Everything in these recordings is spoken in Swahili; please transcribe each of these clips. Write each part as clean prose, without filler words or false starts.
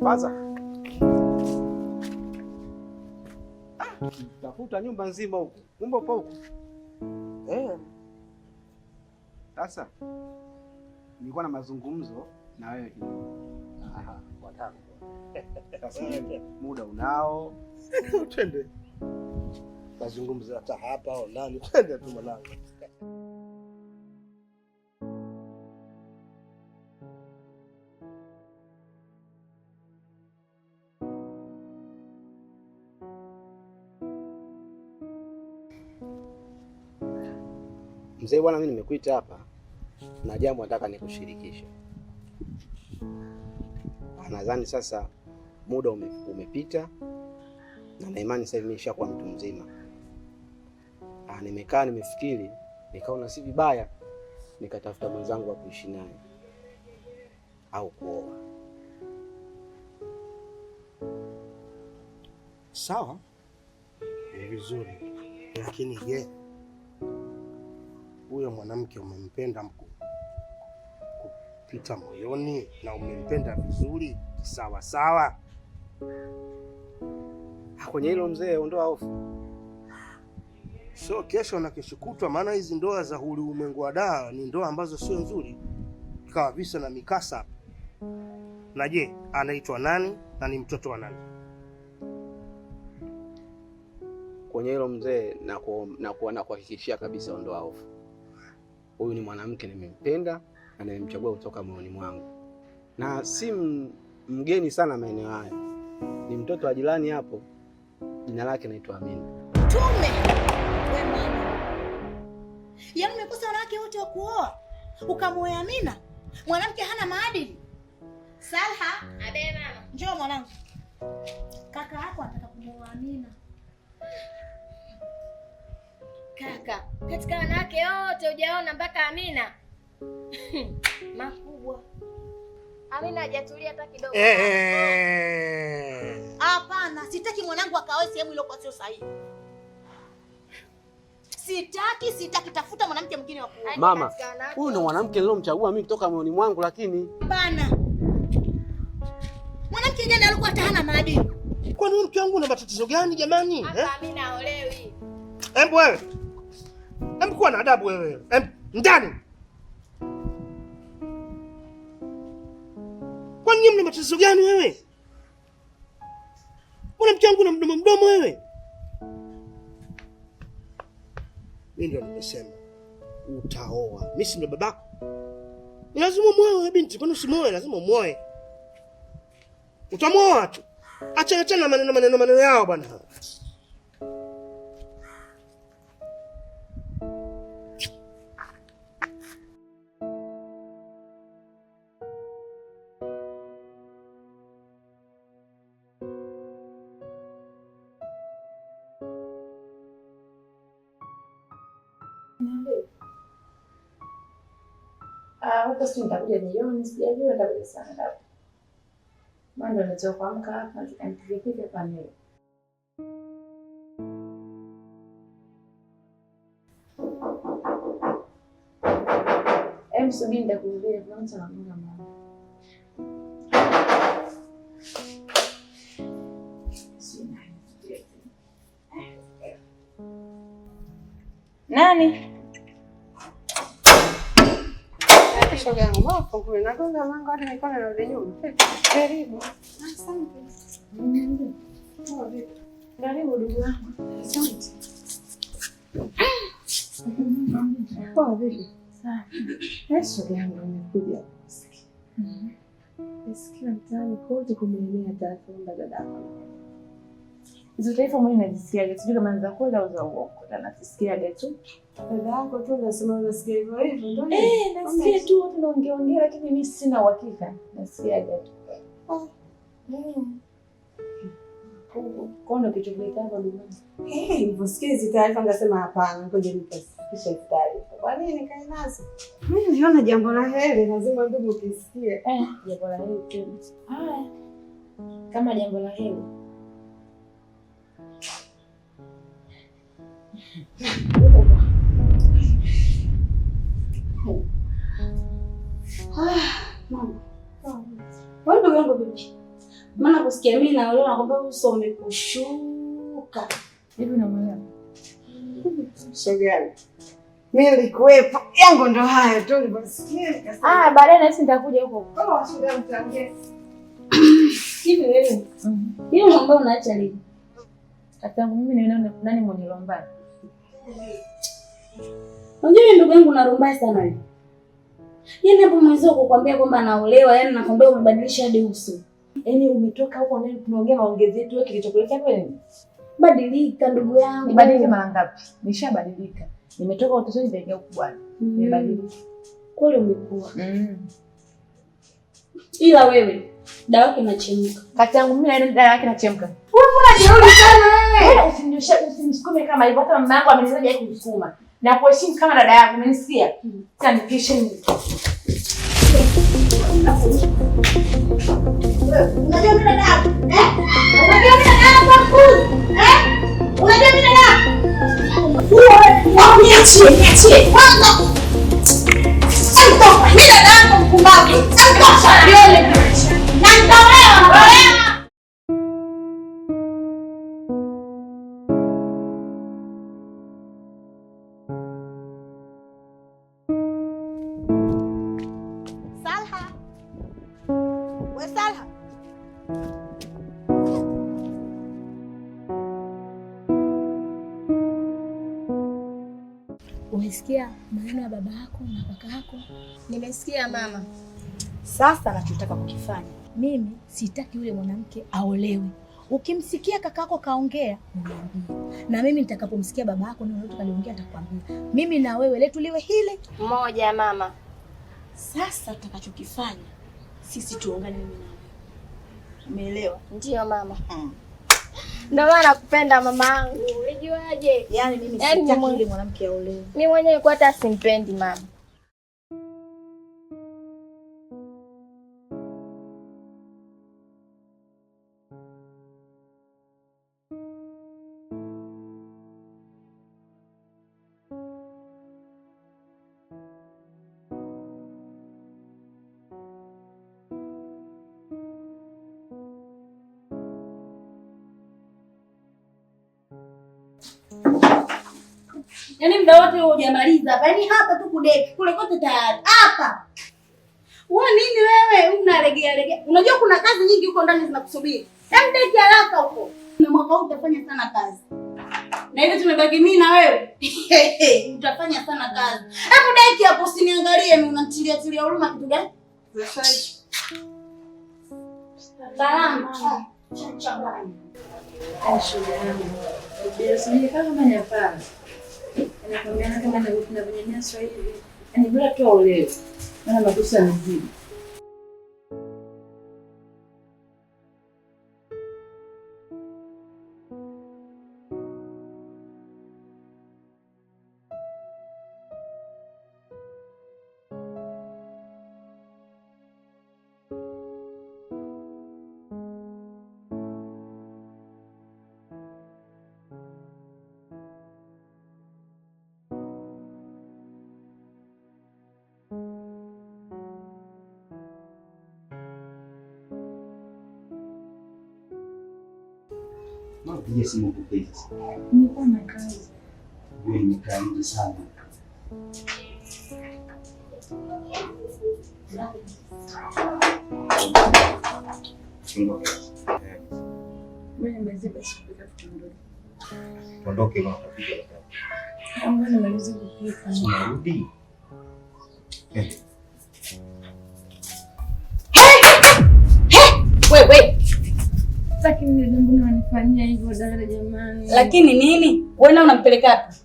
Faza. Tafuta nyumba nzima huko. Kumbe upo huko. Sasa nilikuwa na mazungumzo na wewe kidogo. Wataka. Sasa muda unao. Twende. Mazungumzo hata hapa au nani? Twende tu mwanangu. Mzee bwana, mimi nimekuita hapa na jambo nataka nikushirikishe. Nadhani sasa muda umepita na imani sasa hivi nimeshakuwa mtu mzima. Nimekaa nimefikiri, nikaona si vibaya nikatafuta mwenzangu wa kuishi naye au kuoa. Sawa, ni vizuri, lakini je, huyo mwanamke umempenda kupita moyoni na umempenda vizuri sawa sawa? Kwenye hilo mzee, ondoa hofu. Sio kesho na kesho kutwa, maana hizi ndoa za ulimwengu wa daa ni ndoa ambazo sio nzuri, ikawa visa na mikasa. Na je, anaitwa nani na ni mtoto wa nani? Kwenye hilo mzee, na kuhakikishia kabisa, ondoa hofu. Huyu ni mwanamke nimempenda na nimemchagua kutoka moyoni mwangu, na si mgeni sana maeneo haya. Ni mtoto wa jirani hapo, jina lake naitwa Amina. Tume wewe mwana, yaani umekosa wanawake wote wa kuoa ukamwoa Amina, mwanamke hana maadili. Salha, abe mama, njoo mwanangu, kaka yako anataka kumwoa Amina. Kaka, katika wanawake wote hujaona mpaka Amina? Makubwa. Amina hajatulia hata kidogo. Hapana, sitaki mwanangu akaoe sehemu ile kwa sio sahihi. Sitaki, tafuta mwanamke mwingine wa kuoa. Mama, huyu ndo mwanamke nilomchagua mimi kutoka moyoni mwangu, lakini bana. Mwanamke gani alikuwa hata hana maadili? Kwani mke wangu una matatizo gani jamani? Hata Amina haolewi. Embu wewe. Embu kuwa na adabu wewe. Ndani. Kwani mna matatizo gani wewe? Mbona mke wangu na mdomo wewe? Mimi ndio nimesema utaoa. Mimi si ndo babako. Ni lazima muoe binti, kwani usimwoe lazima muoe. Utamuoa tu. Acha tena maneno yao bwana. Huko si nitakuja jioni, sijajua nitakuja saa ngapi. Mando nitoka kuamka hapa nikapika paneli. Subiri nitakuambia kuna mtu anagonga mlango. Nani? Shoga yangu, mbona kuna nagonga mlango hadi nilikuwa narudi nyuma. Karibu. Asante. Karibu ndugu yangu. Asante. Poa vipi? Sawa. Shoga yangu nimekuja kusikia. Nisikia mtaani kote kumeenea taarifa dadako. Hizo taarifa mwenye najisikiaje? Sijui kama ni za kweli au za uongo. Najisikiaje tu. Dada yako tu unasema unasikia hivyo ndio? Nasikia tu watu wanaongea lakini mimi sina uhakika. Nasikiaje tu. Kono kichupeleka hapa duniani. Niliposikia hizo taarifa ngasema hapana, ngoja nikasikisha taarifa. Kwa nini nikae nazo? Mimi niliona jambo la heri, lazima ndugu ukisikie. Jambo la heri tena. Haya. Kama jambo la heri. Mama. Wewe ndugu yangu vipi? Maana kusikia mimi na leo nakwambia uso umekushuka. Hivi unamwelewa? Shogani. Mimi nilikuwepo. Yangu ndo hayo tu nilisikia nikasema. Baadaye na sisi nitakuja huko. Kama shida mtaongea. Hivi wewe. Hiyo mambo unaacha lini? Kati yangu mimi niona nani mwenye lomba. Unajua ndugu yangu narumba sana wewe. Yaani hapo mwanzo kukwambia kwamba naolewa, yaani nakwambia umebadilisha hadi uso. Yaani umetoka huko ndani tunaongea maongezi yetu, wewe kilichokuleta hapa nini? Badilika ndugu yangu. Nibadilike mara ngapi? Nishabadilika. Nimetoka utotoni nikaingia ukubwani. Nimebadilika. Kweli umekuwa. Ila wewe dawa yako inachemka. Kati yangu mimi na dawa yake inachemka. Wewe mbona jeuri sana wewe? Usinisukume kama hivyo. Hata mama yangu amenizaje kukusukuma. Na kuheshimu kama dada yangu, umenisikia? Sasa nipishe nini? Unajua mimi dada yako? Unajua mimi dada yako? Unajua mimi dada yako? Wewe niachie. Kwanza. Sasa mimi dada yako mkumbavu. Sasa nione. Na nitaolewa. Salha. We Salha. Umesikia maneno ya baba yako na kaka yako? Nimesikia mama. Sasa nachotaka kukifanya mimi, sitaki yule mwanamke aolewe. Ukimsikia kakako kaongea uniambie, na mimi nitakapomsikia baba yako na lolote kaliongea atakwambia. Mimi na wewe letu liwe hili Moja mama. Sasa tutakachokifanya sisi tuungane mimi na wewe. Umeelewa? Ndio mama. Ndio maana nakupenda mama yangu. Unajuaje? Yaani mimi sitaki yule mwanamke aolewe. Mimi mwenyewe kwa hata simpendi mama. Yaani muda wote wewe hujamaliza hapa. Yaani hapa tu kudeki, kule kote tayari. Hapa. Wewe nini wewe? Unalegea legea. Unajua kuna kazi nyingi huko ndani zinakusubiri. Hebu deki haraka huko. Na mwaka huu utafanya sana kazi. Na hivi tumebaki mimi na wewe. Utafanya sana kazi. Hebu deki hapo usiniangalie mimi unanitilia huruma kitu gani? Salama. Changanya. Shida yangu. Ndio kama nyapana. Anakwambia kama na vinyanyaswa hivi. Yaani bila tu aolewe. Maana makosa yanazidi. Piga simu kupita. Nilikuwa na kazi. Wewe ni karibu sana. Wewe umezika sikupika tuondoke. Tuondoke na kupika. Mbona nimaliza kupika? Unarudi? Wewe. Lakini mbona unanifanyia hivyo dada jamani? Lakini nini? Wewe na unampeleka wapi?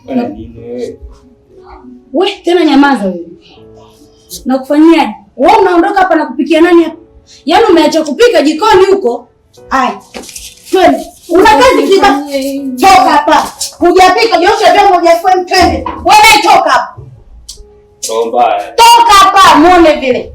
Nini wewe? Wewe tena nyamaza wewe. Nakufanyiaje? Wewe unaondoka hapa na kupikia nani hapa? Yaani umeacha kupika jikoni huko? Hai. Twende. Una kazi kiba. Toka hapa. Hujapika, nyosha vyombo vya kwenu twende. Wewe toka hapa. Tomba. Toka hapa, muone vile.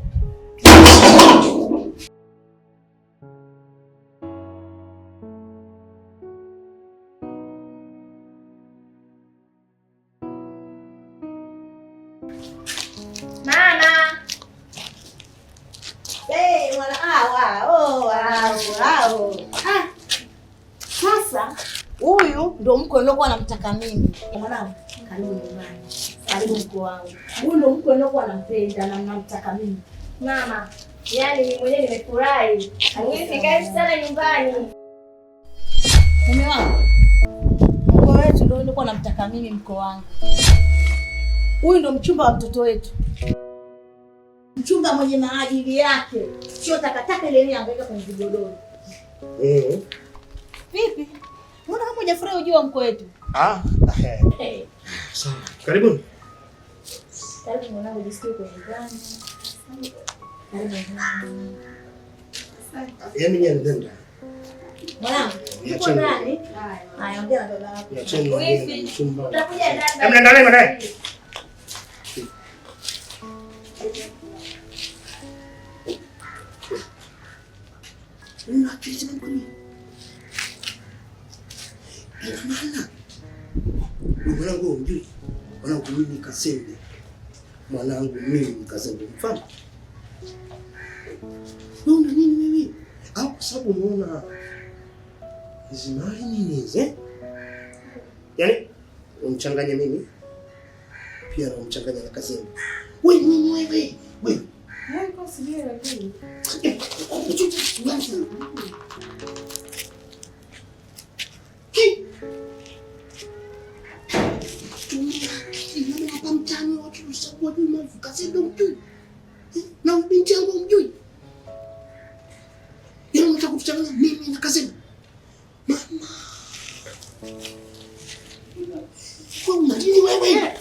Mama. Hey, mwana wangu. Huyu ndo mkwe niliokuwa namtaka mimi. Mwanangu, karibu nyumbani. Karibu mkwe wangu. Huyu ndo mkwe niliokuwa nampenda na namtaka mimi. Mama, yani mimi mwenyewe nimefurahi. Nifikae sana nyumbani. Mume wangu. Mkwe wetu ndo nilikuwa namtaka mimi, mkwe wangu. Huyu ndo mchumba wa mtoto wetu. Mchumba mwenye maadili yake. Sio takataka ile ile angaika kwenye vigodoro. Vipi? Mbona kama hujafurahi ujua mkwe wetu? Sawa. Karibuni. Karibu mwanangu, jisikie kwa nyumbani. Karibu mwanangu. Yaani yeye ndio. Mwanangu, uko ndani? Haya, ongea na baba yako. Utakuja ndani. Mna ndani baadaye. Unacheza mkuni. Mwanangu mjui. Mwanangu mimi Kasembe. Mwanangu mimi Kasembe. Mfano. Ndio nini mimi? Au kwa sababu unaona hizi mali nini hizi? Yaani umchanganya mimi pia na umchanganya na Kasembe. Wewe nini wewe? Wewe. Yaani kwa sijui lakini. Na binti yangu mjui. Yeye anataka kutuchanganya mimi na Kasembe. Mama. Kwa nini wewe?